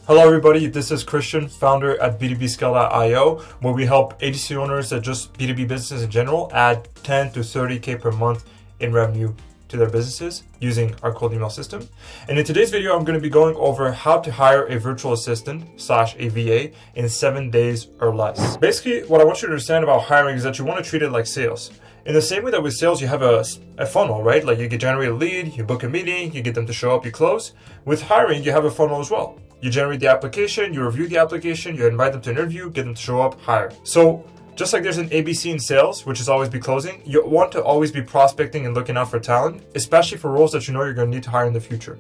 Hello everybody, this is Christian, founder at B2Bscale.io, where we help agency owners that just B2B businesses in general add 10 to 30K per month in revenue to their businesses using our cold email system. And in today's video, I'm going to be going over how to hire a virtual assistant / a VA in 7 days or less. Basically, what I want you to understand about hiring is that you want to treat it like sales. In the same way that with sales, you have a funnel, right? Like you can generate a lead, you book a meeting, you get them to show up, you close. With hiring, you have a funnel as well. You generate the application, you review the application, you invite them to interview, get them to show up, hire. So just like there's an ABC in sales, which is always be closing, you want to always be prospecting and looking out for talent, especially for roles that you know you're going to need to hire in the future.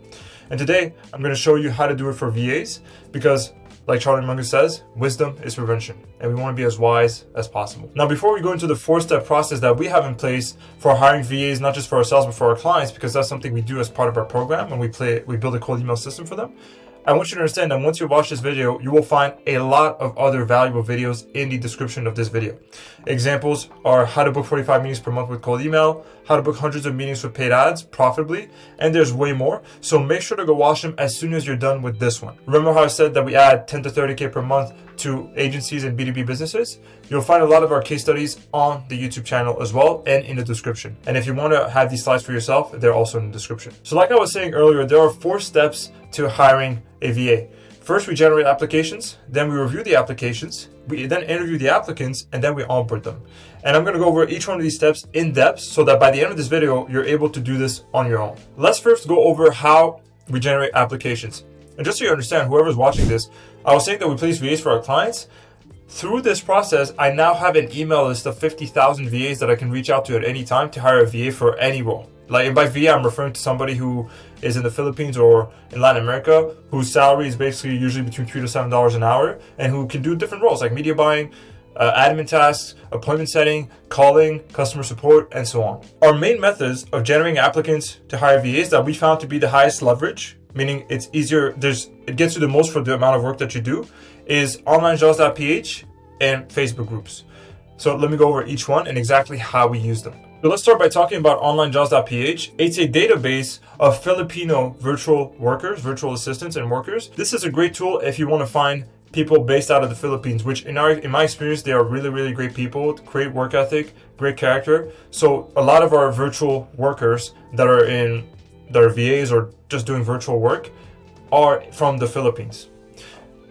And today, I'm going to show you how to do it for VAs because, like Charlie Munger says, wisdom is prevention, and we want to be as wise as possible. Now, before we go into the 4-step process that we have in place for hiring VAs, not just for ourselves, but for our clients, because that's something we do as part of our program, and we build a cold email system for them. I want you to understand that once you watch this video, you will find a lot of other valuable videos in the description of this video. Examples are how to book 45 meetings per month with cold email, how to book hundreds of meetings with paid ads profitably, and there's way more. So make sure to go watch them as soon as you're done with this one. Remember how I said that we add 10 to 30K per month to agencies and B2B businesses? You'll find a lot of our case studies on the YouTube channel as well and in the description. And if you want to have these slides for yourself, they're also in the description. So like I was saying earlier, there are 4 steps to hiring a VA. First, we generate applications, then we review the applications, we then interview the applicants, and then we onboard them. And I'm going to go over each one of these steps in depth so that by the end of this video, you're able to do this on your own. Let's first go over how we generate applications. And just so you understand, whoever's watching this, I was saying that we place VAs for our clients. Through this process, I now have an email list of 50,000 VAs that I can reach out to at any time to hire a VA for any role. Like, and by VA, I'm referring to somebody who is in the Philippines or in Latin America, whose salary is basically usually between $3 to $7 an hour, and who can do different roles like media buying, admin tasks, appointment setting, calling, customer support, and so on. Our main methods of generating applicants to hire VAs that we found to be the highest leverage, meaning it's easier, it gets you the most for the amount of work that you do, is onlinejobs.ph and Facebook groups. So let me go over each one and exactly how we use them. So let's start by talking about onlinejobs.ph. It's a database of Filipino virtual workers, virtual assistants and workers. This is a great tool if you want to find people based out of the Philippines, which in my experience, they are really, really great people, great work ethic, great character. So a lot of our virtual workers that are VAs or just doing virtual work are from the Philippines.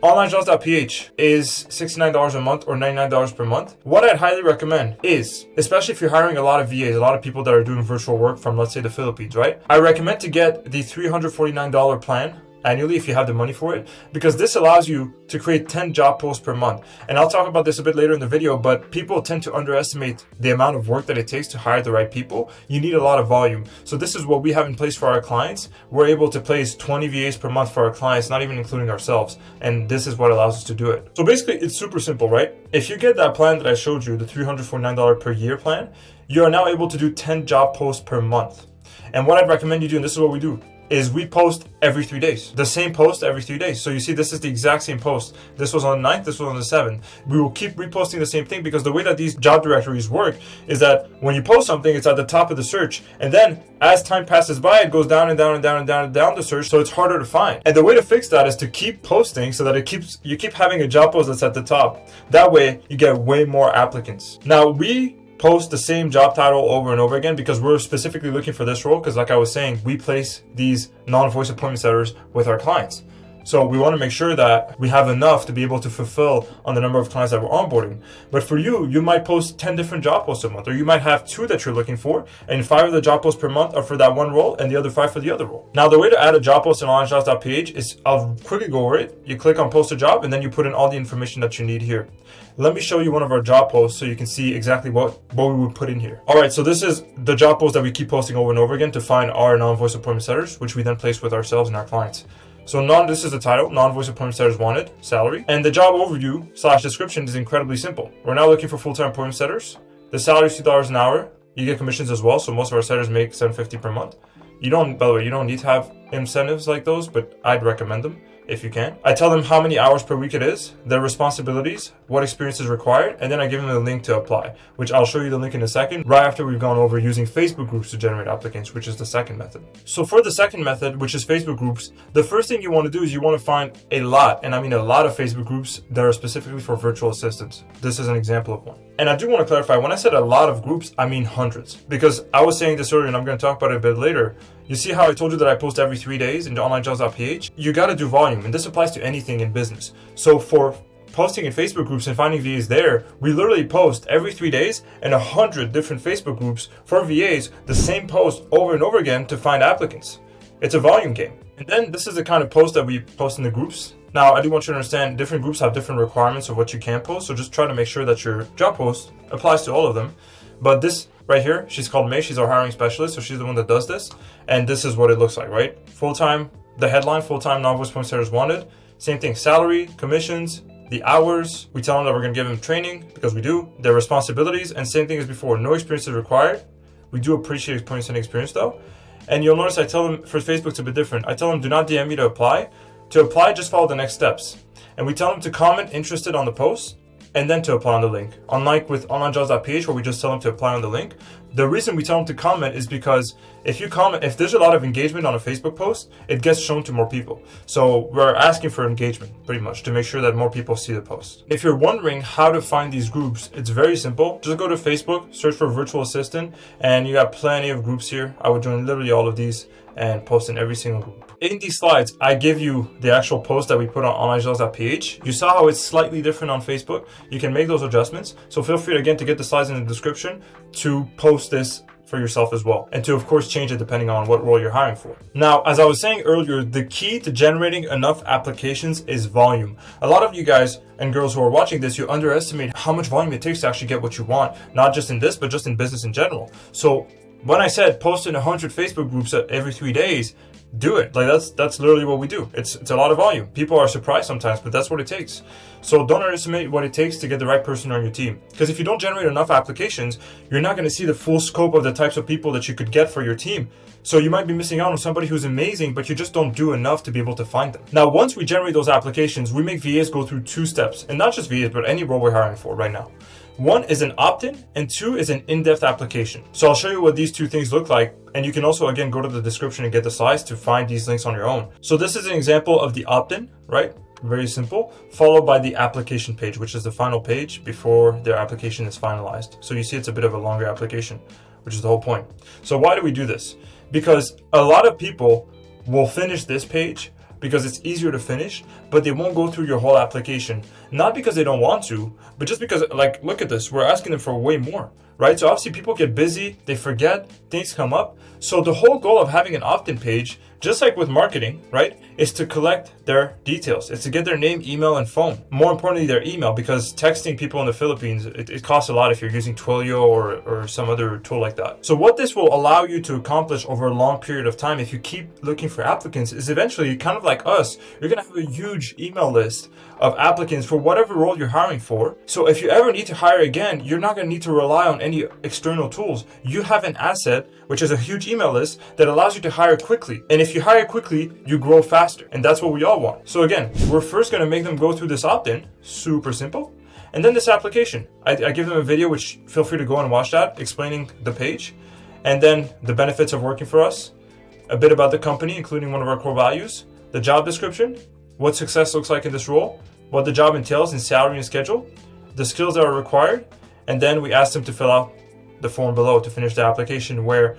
OnlineJobs.ph is $69 a month or $99 per month. What I'd highly recommend is, especially if you're hiring a lot of VAs, a lot of people that are doing virtual work from, let's say, the Philippines, right? I recommend to get the $349 plan annually if you have the money for it, because this allows you to create 10 job posts per month. And I'll talk about this a bit later in the video, but people tend to underestimate the amount of work that it takes to hire the right people. You need a lot of volume. So this is what we have in place for our clients. We're able to place 20 VAs per month for our clients, not even including ourselves. And this is what allows us to do it. So basically, it's super simple, right? If you get that plan that I showed you, the $349 per year plan, you are now able to do 10 job posts per month. And what I'd recommend you do, and this is what we do, is we post every 3 days. The same post every 3 days. So you see, this is the exact same post. This was on the 9th, this was on the 7th. We will keep reposting the same thing because the way that these job directories work is that when you post something, it's at the top of the search. And then as time passes by, it goes down and down and down and down and down the search. So it's harder to find. And the way to fix that is to keep posting so that you keep having a job post that's at the top. That way you get way more applicants. Now we post the same job title over and over again because we're specifically looking for this role, because like I was saying, we place these non-voice appointment setters with our clients. So we want to make sure that we have enough to be able to fulfill on the number of clients that we're onboarding. But for you, you might post 10 different job posts a month, or you might have 2 that you're looking for, and 5 of the job posts per month are for that one role, and the other 5 for the other role. Now, the way to add a job post in onlinejobs.ph is, I'll quickly go over it. You click on post a job, and then you put in all the information that you need here. Let me show you one of our job posts so you can see exactly what we would put in here. All right, so this is the job post that we keep posting over and over again to find our non-voice appointment setters, which we then place with ourselves and our clients. So this is the title, non-voice appointment setters wanted, salary. And the job overview / description is incredibly simple. We're now looking for full-time appointment setters. The salary is $2 an hour. You get commissions as well. So most of our setters make $750 per month. By the way, you don't need to have incentives like those, but I'd recommend them. if you can. I tell them how many hours per week it is, their responsibilities, what experience is required, and then I give them a link to apply, which I'll show you the link in a second, right after we've gone over using Facebook groups to generate applicants, which is the second method. So for the second method, which is Facebook groups, the first thing you want to do is you want to find a lot, and I mean a lot of Facebook groups that are specifically for virtual assistants. This is an example of one. And I do want to clarify, when I said a lot of groups, I mean hundreds, because I was saying this earlier and I'm going to talk about it a bit later. You see how I told you that I post every 3 days into onlinejobs.ph? You got to do volume, and this applies to anything in business. So for posting in Facebook groups and finding VAs there, we literally post every 3 days in 100 different Facebook groups for VAs, the same post over and over again to find applicants. It's a volume game. And then this is the kind of post that we post in the groups. Now, I do want you to understand different groups have different requirements of what you can post, so just try to make sure that your job post applies to all of them. But this right here, she's called May, she's our hiring specialist, so she's the one that does this. And this is what it looks like, right? Full-time, the headline, full-time non-voice point setters wanted. Same thing, salary, commissions, the hours. We tell them that we're gonna give them training, because we do, their responsibilities, and same thing as before, no experience is required. We do appreciate points and experience though. And you'll notice I tell them, for Facebook it's a bit different. I tell them, do not DM me to apply. To apply, just follow the next steps. And we tell them to comment interested on the post, and then to apply on the link. Unlike with onlinejobs.ph, where we just tell them to apply on the link, the reason we tell them to comment is because if you comment, if there's a lot of engagement on a Facebook post, it gets shown to more people. So we're asking for engagement, pretty much, to make sure that more people see the post. If you're wondering how to find these groups, it's very simple. Just go to Facebook, search for virtual assistant, and you got plenty of groups here. I would join literally all of these and post in every single group. In these slides, I give you the actual post that we put on onlinejobs.ph. You saw how it's slightly different on Facebook. You can make those adjustments. So feel free again to get the slides in the description to post this for yourself as well. And to of course change it depending on what role you're hiring for. Now, as I was saying earlier, the key to generating enough applications is volume. A lot of you guys and girls who are watching this, you underestimate how much volume it takes to actually get what you want, not just in this, but just in business in general. So when I said post in 100 Facebook groups every 3 days, do it. Like that's literally what we do. It's a lot of volume. People are surprised sometimes, but that's what it takes. So don't underestimate what it takes to get the right person on your team. Because if you don't generate enough applications, you're not going to see the full scope of the types of people that you could get for your team. So you might be missing out on somebody who's amazing, but you just don't do enough to be able to find them. Now, once we generate those applications, we make VAs go through 2 steps, and not just VAs, but any role we're hiring for right now. 1 is an opt-in and 2 is an in-depth application. So I'll show you what these 2 things look like. And you can also, again, go to the description and get the slides to find these links on your own. So this is an example of the opt-in, right? Very simple, followed by the application page, which is the final page before their application is finalized. So you see it's a bit of a longer application, which is the whole point. So why do we do this? Because a lot of people will finish this page because it's easier to finish, but they won't go through your whole application. Not because they don't want to, but just because, like, look at this, we're asking them for way more, right? So obviously people get busy, they forget, things come up. So the whole goal of having an opt-in page, just like with marketing, right, is to collect their details. It's to get their name, email, and phone. More importantly, their email, because texting people in the Philippines, it costs a lot if you're using Twilio or some other tool like that. So what this will allow you to accomplish over a long period of time, if you keep looking for applicants, is eventually, kind of like us, you're going to have a huge email list of applicants for whatever role you're hiring for. So if you ever need to hire again, you're not going to need to rely on any external tools. You have an asset, which is a huge email list that allows you to hire quickly. And if you hire quickly, you grow faster. And that's what we all want. So again, we're first going to make them go through this opt-in, super simple. And then this application. I give them a video, which feel free to go and watch that, explaining the page. And then the benefits of working for us, a bit about the company, including one of our core values, the job description, what success looks like in this role, what the job entails in salary and schedule, the skills that are required, and then we ask them to fill out the form below to finish the application, where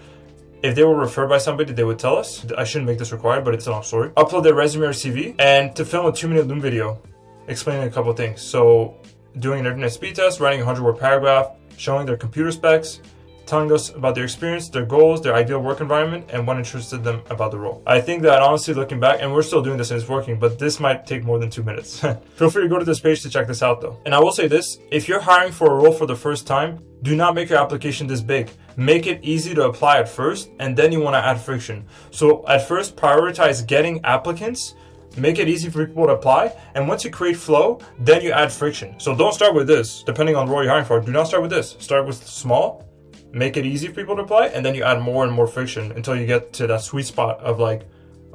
if they were referred by somebody, they would tell us. I shouldn't make this required, but it's a long story. Upload their resume or CV, and to film a 2-minute Loom video explaining a couple of things. So doing an internet speed test, writing a 100-word paragraph, showing their computer specs, telling us about their experience, their goals, their ideal work environment, and what interested them about the role. I think that honestly, looking back, and we're still doing this and it's working, but this might take more than 2 minutes. Feel free to go to this page to check this out though. And I will say this, if you're hiring for a role for the first time, do not make your application this big. Make it easy to apply at first, and then you want to add friction. So at first, prioritize getting applicants, make it easy for people to apply, and once you create flow, then you add friction. So don't start with this, depending on the role you're hiring for. Do not start with this. Start with small, make it easy for people to apply, and then you add more and more friction until you get to that sweet spot of like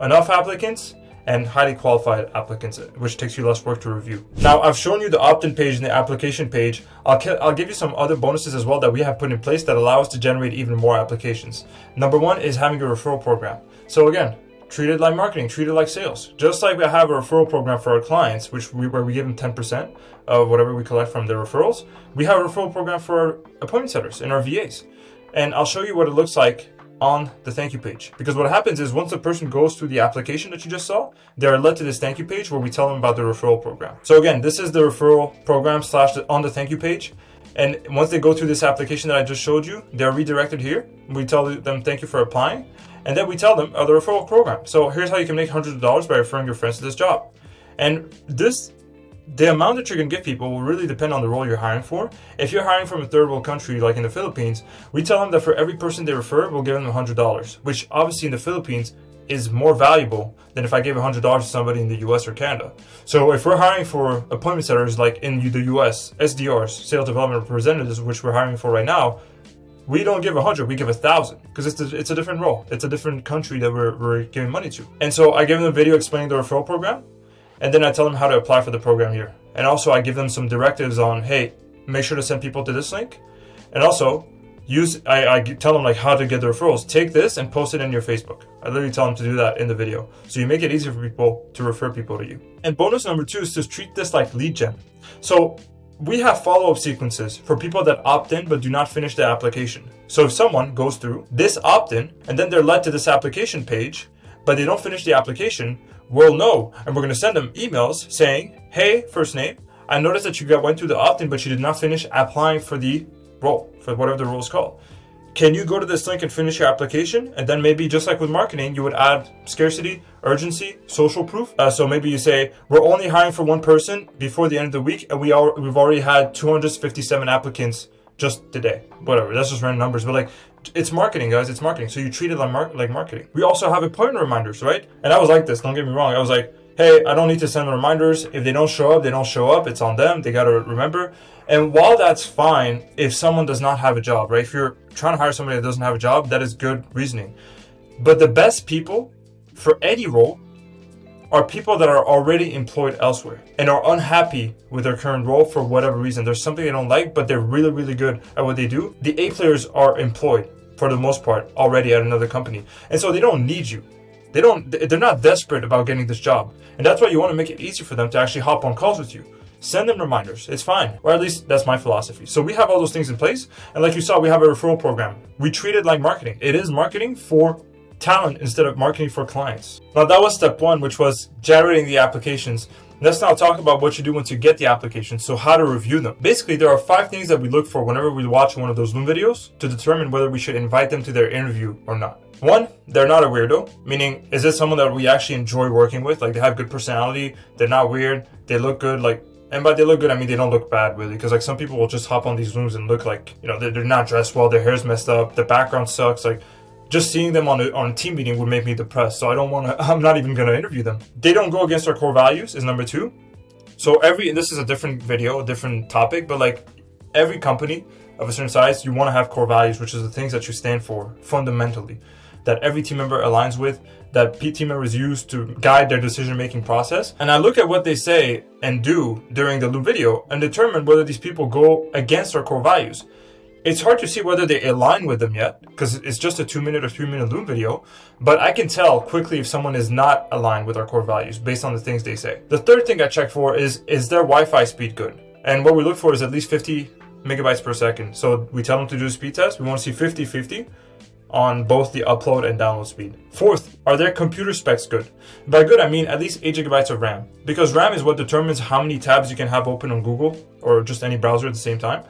enough applicants and highly qualified applicants, which takes you less work to review. Now, I've shown you the opt-in page and the application page. I'll give you some other bonuses as well that we have put in place that allow us to generate even more applications. Number one is having a referral program. So again, treat it like marketing, treat it like sales. Just like we have a referral program for our clients, where we give them 10% of whatever we collect from their referrals, we have a referral program for our appointment setters and our VAs. And I'll show you what it looks like on the thank you page. Because what happens is once the person goes through the application that you just saw, they are led to this thank you page where we tell them about the referral program. So again, this is the referral program / on the thank you page. And once they go through this application that I just showed you, they're redirected here. We tell them thank you for applying. And then we tell them the referral program. So here's how you can make hundreds of dollars by referring your friends to this job. And the amount that you're going to give people will really depend on the role you're hiring for. If you're hiring from a third world country like in the Philippines, we tell them that for every person they refer, we'll give them $100, which obviously in the Philippines is more valuable than if I gave $100 to somebody in the US or Canada. So if we're hiring for appointment setters like in the US, SDRs, sales development representatives, which we're hiring for right now, we don't give 100, we give 1,000 because it's a different role. It's a different country that we're giving money to. And so I give them a video explaining the referral program. And then I tell them how to apply for the program here. And also I give them some directives on, hey, make sure to send people to this link. And also I tell them like how to get the referrals. Take this and post it in your Facebook. I literally tell them to do that in the video. So you make it easier for people to refer people to you. And bonus number 2 is to treat this like lead gen. So we have follow-up sequences for people that opt in but do not finish the application. So if someone goes through this opt-in and then they're led to this application page, but they don't finish the application, we'll know, and we're going to send them emails saying, hey, first name, I noticed that you went through the opt-in, but you did not finish applying for the role, for whatever the role is called. Can you go to this link and finish your application? And then maybe just like with marketing, you would add scarcity, urgency, social proof. So maybe you say, we're only hiring for one person before the end of the week, and we've already had 257 applicants just today. Whatever, that's just random numbers, but like, it's marketing, guys. It's marketing. So you treat it like marketing. We also have appointment reminders, right? And I was like this. Don't get me wrong. I was like, hey, I don't need to send them reminders. If they don't show up, they don't show up. It's on them. They got to remember. And while that's fine, if someone does not have a job, right? If you're trying to hire somebody that doesn't have a job, that is good reasoning. But the best people for any role are people that are already employed elsewhere and are unhappy with their current role for whatever reason. There's something they don't like, but they're really, really good at what they do. The A players are employed for the most part already at another company. And so they don't need you. They're not desperate about getting this job. And that's why you want to make it easy for them to actually hop on calls with you. Send them reminders. It's fine. Or at least that's my philosophy. So we have all those things in place. And like you saw, we have a referral program. We treat it like marketing. It is marketing for talent instead of marketing for clients. Now that was step 1, which was generating the applications. Let's now talk about what you do once you get the applications, so how to review them. Basically, there are 5 things that we look for whenever we watch one of those Loom videos to determine whether we should invite them to their interview or not. 1, they're not a weirdo, meaning is this someone that we actually enjoy working with? Like they have good personality, they're not weird, they look good, and by they look good, I mean they don't look bad really, because like some people will just hop on these Looms and look like, they're not dressed well, their hair's messed up, the background sucks, like just seeing them on a team meeting would make me depressed. So I'm not even gonna interview them. They don't go against our core values is number 2. So and this is a different video, a different topic, but like every company of a certain size, you want to have core values, which is the things that you stand for fundamentally, that every team member aligns with, that team members use to guide their decision-making process. And I look at what they say and do during the Loom video and determine whether these people go against our core values. It's hard to see whether they align with them yet, because it's just a 2-minute or 3-minute Loom video, but I can tell quickly if someone is not aligned with our core values based on the things they say. The third thing I check for is their Wi-Fi speed good? And what we look for is at least 50 megabytes per second. So we tell them to do a speed test. We want to see 50-50 on both the upload and download speed. Fourth, are their computer specs good? By good, I mean at least 8 gigabytes of RAM, because RAM is what determines how many tabs you can have open on Google or just any browser at the same time.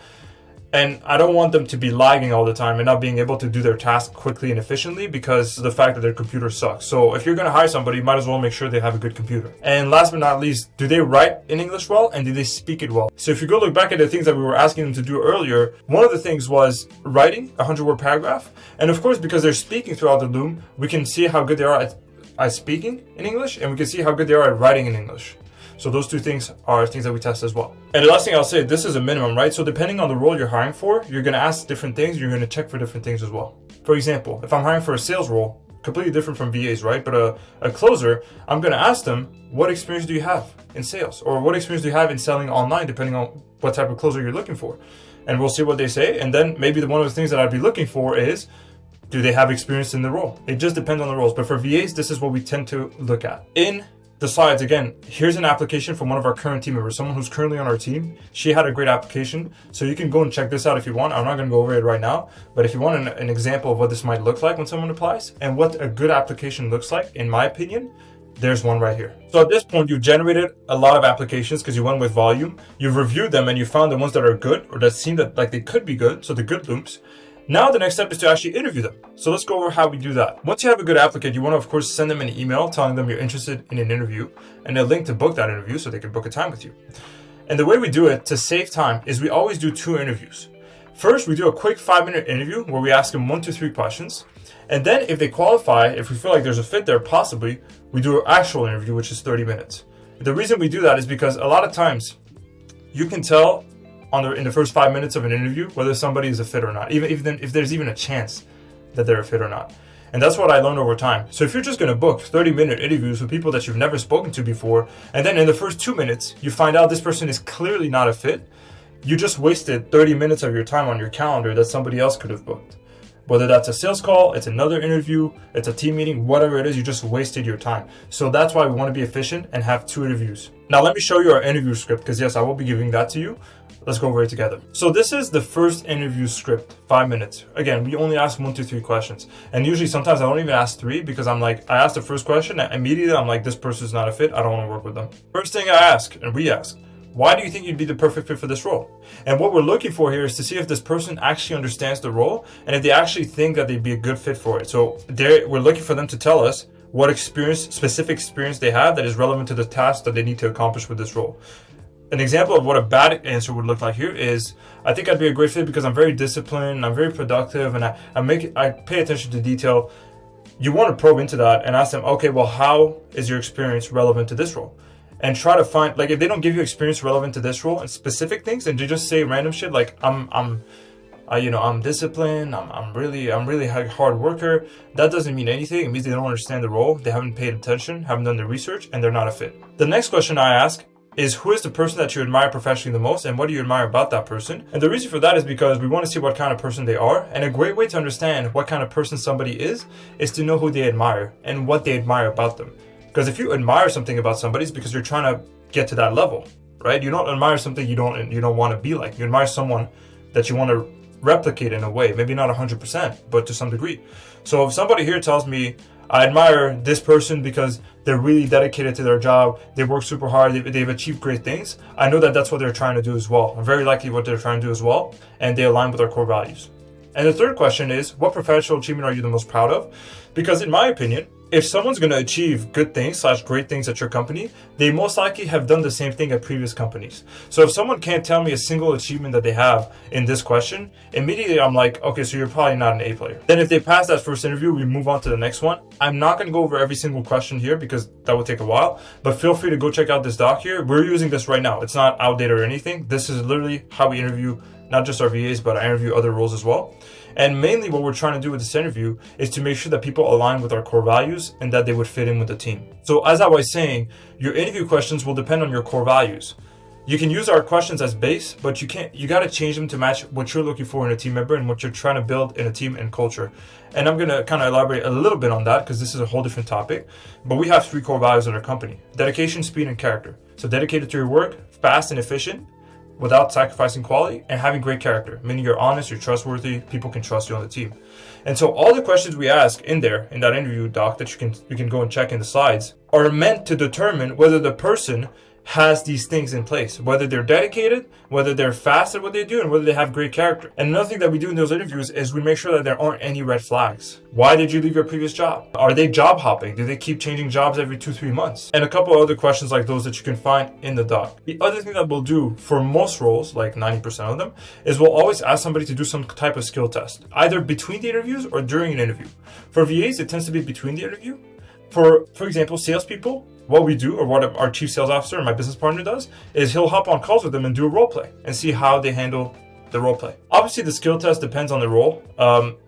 And I don't want them to be lagging all the time and not being able to do their task quickly and efficiently because of the fact that their computer sucks. So if you're going to hire somebody, you might as well make sure they have a good computer. And last but not least, do they write in English well and do they speak it well? So if you go look back at the things that we were asking them to do earlier, one of the things was writing a 100-word paragraph. And of course, because they're speaking throughout the Loom, we can see how good they are at speaking in English, and we can see how good they are at writing in English. So those 2 things are things that we test as well. And the last thing I'll say, this is a minimum, right? So depending on the role you're hiring for, you're going to ask different things. You're going to check for different things as well. For example, if I'm hiring for a sales role, completely different from VAs, right? But a closer, I'm going to ask them, what experience do you have in sales? Or what experience do you have in selling online, depending on what type of closer you're looking for? And we'll see what they say. And then maybe one of the things that I'd be looking for is, do they have experience in the role? It just depends on the roles. But for VAs, this is what we tend to look at. In the slides, again, here's an application from one of our current team members, someone who's currently on our team. She had a great application. So you can go and check this out if you want. I'm not going to go over it right now. But if you want an example of what this might look like when someone applies and what a good application looks like, in my opinion, there's one right here. So at this point, you've generated a lot of applications because you went with volume. You've reviewed them and you found the ones that are good or that seem that like they could be good. So the good loops. Now the next step is to actually interview them. So let's go over how we do that. Once you have a good applicant, you want to, of course, send them an email telling them you're interested in an interview and a link to book that interview so they can book a time with you. And the way we do it to save time is we always do 2 interviews. First, we do a quick 5-minute interview where we ask them 1 to 3 questions. And then if they qualify, if we feel like there's a fit there, possibly, we do an actual interview, which is 30 minutes. The reason we do that is because a lot of times you can tell in the first 5 minutes of an interview whether somebody is a fit or not, even if there's even a chance that they're a fit or not. And that's what I learned over time. So if you're just going to book 30-minute interviews with people that you've never spoken to before, and then in the first 2 minutes, you find out this person is clearly not a fit, you just wasted 30 minutes of your time on your calendar that somebody else could have booked. Whether that's a sales call, it's another interview, it's a team meeting, whatever it is, you just wasted your time. So that's why we want to be efficient and have 2 interviews. Now let me show you our interview script, because yes, I will be giving that to you. Let's go over it together. So this is the first interview script, 5 minutes. Again, we only ask 1 to 3 questions. And usually sometimes I don't even ask 3 because I'm like, I ask the first question and immediately I'm like, this person's not a fit. I don't want to work with them. First thing I ask and we-ask, why do you think you'd be the perfect fit for this role? And what we're looking for here is to see if this person actually understands the role and if they actually think that they'd be a good fit for it. So we're looking for them to tell us what specific experience they have that is relevant to the task that they need to accomplish with this role. An example of what a bad answer would look like here is, I think I'd be a great fit because I'm very disciplined, I'm very productive, and I pay attention to detail. You want to probe into that and ask them, okay, well, how is your experience relevant to this role? And try to find, like, if they don't give you experience relevant to this role and specific things, and you just say random shit like I'm disciplined, I'm really a hard worker, that doesn't mean anything. It means they don't understand the role, they haven't paid attention, haven't done the research, and they're not a fit. The next question I ask is, who is the person that you admire professionally the most, and what do you admire about that person? And the reason for that is because we want to see what kind of person they are, and a great way to understand what kind of person somebody is to know who they admire and what they admire about them. Because if you admire something about somebody, it's because you're trying to get to that level, right? You don't admire something you don't want to be like. You admire someone that you want to replicate in a way, maybe not 100%, but to some degree. So if somebody here tells me, I admire this person because they're really dedicated to their job, they work super hard, they've achieved great things, I know that that's what they're trying to do as well. I'm very likely what they're trying to do as well, and they align with our core values. And the third question is, what professional achievement are you the most proud of? Because in my opinion, if someone's going to achieve good things / great things at your company, they most likely have done the same thing at previous companies. So if someone can't tell me a single achievement that they have in this question, immediately I'm like, okay, so you're probably not an A player. Then if they pass that first interview, we move on to the next one. I'm not going to go over every single question here because that would take a while, but feel free to go check out this doc here. We're using this right now. It's not outdated or anything. This is literally how we interview not just our VAs, but I interview other roles as well. And mainly what we're trying to do with this interview is to make sure that people align with our core values and that they would fit in with the team. So as I was saying, your interview questions will depend on your core values. You can use our questions as base, but you got to change them to match what you're looking for in a team member and what you're trying to build in a team and culture. And I'm going to kind of elaborate a little bit on that because this is a whole different topic. But we have 3 core values in our company: dedication, speed, and character. So dedicated to your work, fast and efficient, without sacrificing quality, and having great character, meaning you're honest, you're trustworthy, people can trust you on the team. And so all the questions we ask in there, in that interview doc that you can go and check in the slides, are meant to determine whether the person has these things in place, whether they're dedicated, whether they're fast at what they do, and whether they have great character. And another thing that we do in those interviews is we make sure that there aren't any red flags. Why did you leave your previous job? Are they job hopping? Do they keep changing jobs every 2-3 months? And a couple of other questions like those that you can find in the doc. The other thing that we'll do for most roles, like 90% of them, is we'll always ask somebody to do some type of skill test, either between the interviews or during an interview. For VAs, it tends to be between the interview. For example, salespeople, what we do, or what our chief sales officer and my business partner does, is he'll hop on calls with them and do a role play and see how they handle the role play. Obviously, the skill test depends on the role.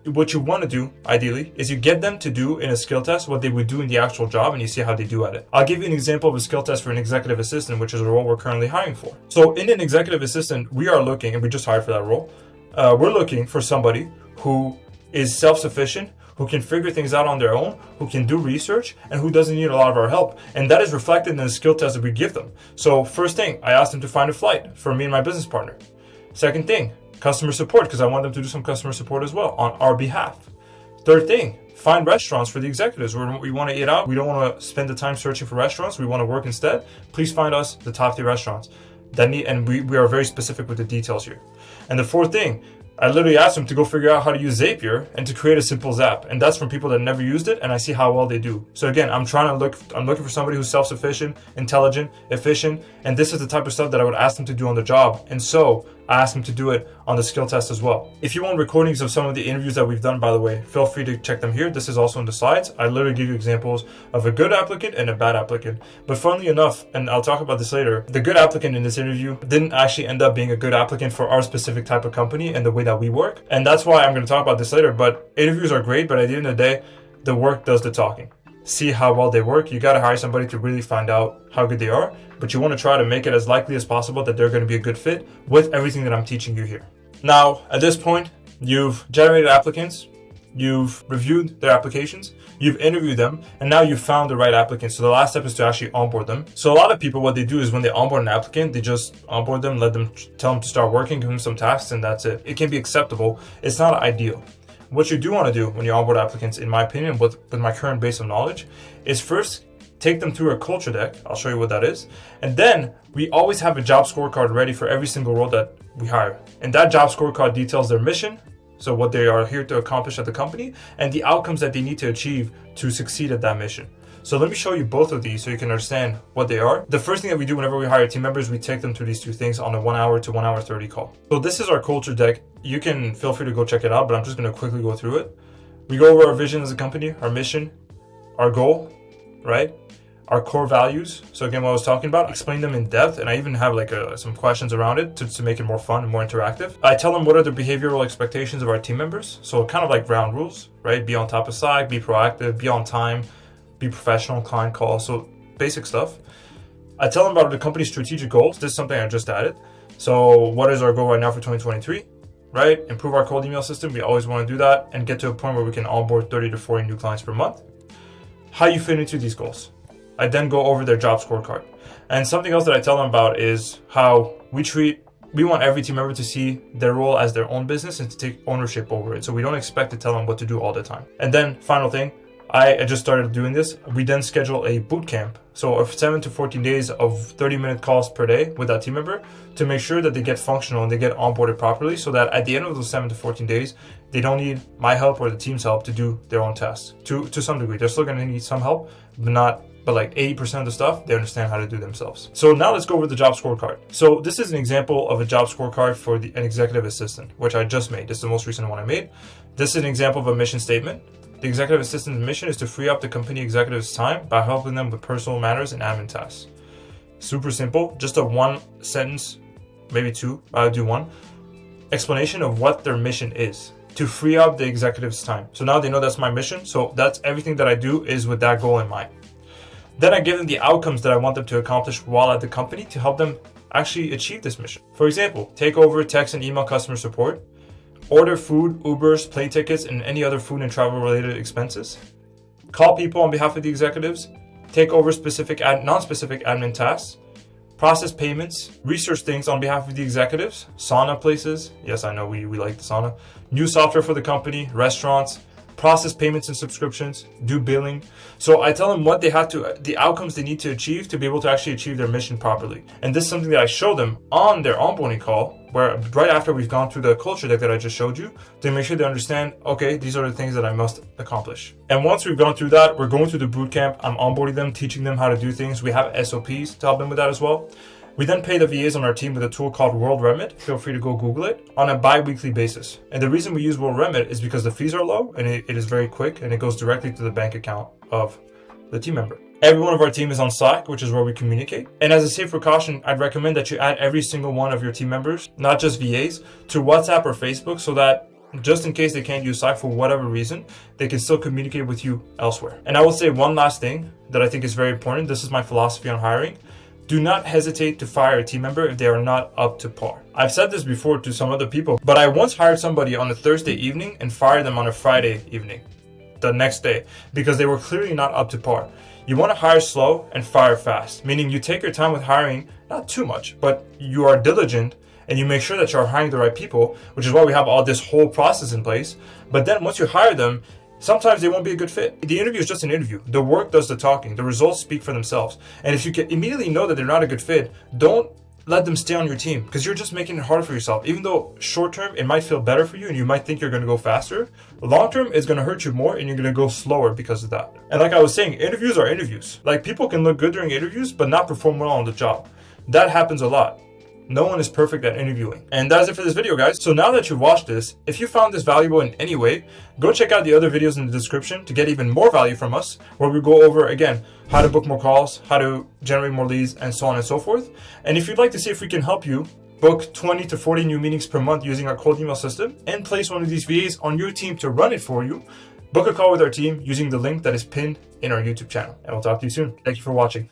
What you want to do, ideally, is you get them to do in a skill test what they would do in the actual job, and you see how they do at it. I'll give you an example of a skill test for an executive assistant, which is a role we're currently hiring for. So in an executive assistant, we are looking, and we just hired for that role, we're looking for somebody who is self-sufficient, who can figure things out on their own, who can do research, and who doesn't need a lot of our help. And that is reflected in the skill test that we give them. So first thing, I asked them to find a flight for me and my business partner. Second thing, customer support, because I want them to do some customer support as well on our behalf. Third thing, find restaurants for the executives. We want to eat out. We don't want to spend the time searching for restaurants. We want to work instead. Please find us the top 3 restaurants. And we are very specific with the details here. And the fourth thing, I literally asked them to go figure out how to use Zapier and to create a simple Zap. And that's from people that never used it, and I see how well they do. So again, I'm looking for somebody who's self-sufficient, intelligent, efficient, and this is the type of stuff that I would ask them to do on the job. And so I asked them to do it on the skill test as well. If you want recordings of some of the interviews that we've done, by the way, feel free to check them here. This is also in the slides. I literally give you examples of a good applicant and a bad applicant. But funnily enough, and I'll talk about this later, the good applicant in this interview didn't actually end up being a good applicant for our specific type of company and the way that we work. And that's why I'm going to talk about this later. But interviews are great, but at the end of the day, the work does the talking. See how well they work. You got to hire somebody to really find out how good they are, but you want to try to make it as likely as possible that they're going to be a good fit with everything that I'm teaching you here. Now, at this point, you've generated applicants, you've reviewed their applications, you've interviewed them, and now you've found the right applicants. So the last step is to actually onboard them. So a lot of people, what they do is when they onboard an applicant, they just onboard them, tell them to start working, give them some tasks, and that's it. It can be acceptable. It's not ideal. What you do want to do when you onboard applicants, in my opinion, with my current base of knowledge, is first take them through a culture deck. I'll show you what that is. And then we always have a job scorecard ready for every single role that we hire. And that job scorecard details their mission, so what they are here to accomplish at the company, and the outcomes that they need to achieve to succeed at that mission. So let me show you both of these so you can understand what they are. The first thing that we do whenever we hire team members, we take them through these 2 things on a 1 hour to 1 hour 30 call. So this is our culture deck. You can feel free to go check it out, but I'm just going to quickly go through it. We go over our vision as a company, our mission, our goal, right? Our core values. So again, what I was talking about, explain them in depth, and I even have some questions around it to make it more fun and more interactive. I tell them what are the behavioral expectations of our team members. So kind of like ground rules, right? Be on top of SAG, be proactive, be on time, be professional, client call, so basic stuff. I tell them about the company's strategic goals. This is something I just added. So what is our goal right now for 2023, right? Improve our cold email system. We always want to do that and get to a point where we can onboard 30 to 40 new clients per month. How you fit into these goals. I then go over their job scorecard. And something else that I tell them about is how we want every team member to see their role as their own business and to take ownership over it. So we don't expect to tell them what to do all the time. And then final thing, I just started doing this. We then schedule a boot camp. So of 7 to 14 days of 30-minute calls per day with that team member to make sure that they get functional and they get onboarded properly so that at the end of those 7 to 14 days, they don't need my help or the team's help to do their own tasks. To some degree, they're still going to need some help, but like 80% of the stuff, they understand how to do themselves. So now let's go over the job scorecard. So this is an example of a job scorecard for an executive assistant, which I just made. This is the most recent one I made. This is an example of a mission statement. The executive assistant's mission is to free up the company executives' time by helping them with personal matters and admin tasks. Super simple, just a 1 sentence, maybe 2, I'll do 1, explanation of what their mission is. To free up the executives' time. So now they know that's my mission. So that's everything that I do is with that goal in mind. Then I give them the outcomes that I want them to accomplish while at the company to help them actually achieve this mission. For example, take over text and email customer support, order food, Ubers, plane tickets, and any other food and travel related expenses, call people on behalf of the executives, take over non-specific admin tasks, process payments, research things on behalf of the executives, sauna places, yes, I know we like the sauna, new software for the company, restaurants, process payments and subscriptions, do billing. So I tell them what they have to, the outcomes they need to achieve to be able to actually achieve their mission properly. And this is something that I show them on their onboarding call, where right after we've gone through the culture deck that I just showed you, to make sure they understand, okay, these are the things that I must accomplish. And once we've gone through that, we're going through the boot camp. I'm onboarding them, teaching them how to do things. We have SOPs to help them with that as well. We then pay the VAs on our team with a tool called World Remit. Feel free to go Google it, on a bi-weekly basis. And the reason we use World Remit is because the fees are low and it is very quick and it goes directly to the bank account of the team member. Every one of our team is on Slack, which is where we communicate. And as a safe precaution, I'd recommend that you add every single one of your team members, not just VAs, to WhatsApp or Facebook so that just in case they can't use Slack for whatever reason, they can still communicate with you elsewhere. And I will say one last thing that I think is very important. This is my philosophy on hiring. Do not hesitate to fire a team member if they are not up to par. I've said this before to some other people, but I once hired somebody on a Thursday evening and fired them on a Friday evening, the next day, because they were clearly not up to par. You want to hire slow and fire fast, meaning you take your time with hiring, not too much, but you are diligent and you make sure that you're hiring the right people, which is why we have all this whole process in place. But then once you hire them, sometimes they won't be a good fit. The interview is just an interview. The work does the talking. The results speak for themselves. And if you can immediately know that they're not a good fit, don't let them stay on your team because you're just making it harder for yourself. Even though short term, it might feel better for you and you might think you're going to go faster, long term, it's going to hurt you more and you're going to go slower because of that. And like I was saying, interviews are interviews. Like people can look good during interviews, but not perform well on the job. That happens a lot. No one is perfect at interviewing. And that's it for this video, guys. So now that you've watched this, if you found this valuable in any way, go check out the other videos in the description to get even more value from us, where we go over, again, how to book more calls, how to generate more leads, and so on and so forth. And if you'd like to see if we can help you book 20 to 40 new meetings per month using our cold email system and place one of these VAs on your team to run it for you, book a call with our team using the link that is pinned in our YouTube channel. And we'll talk to you soon. Thank you for watching.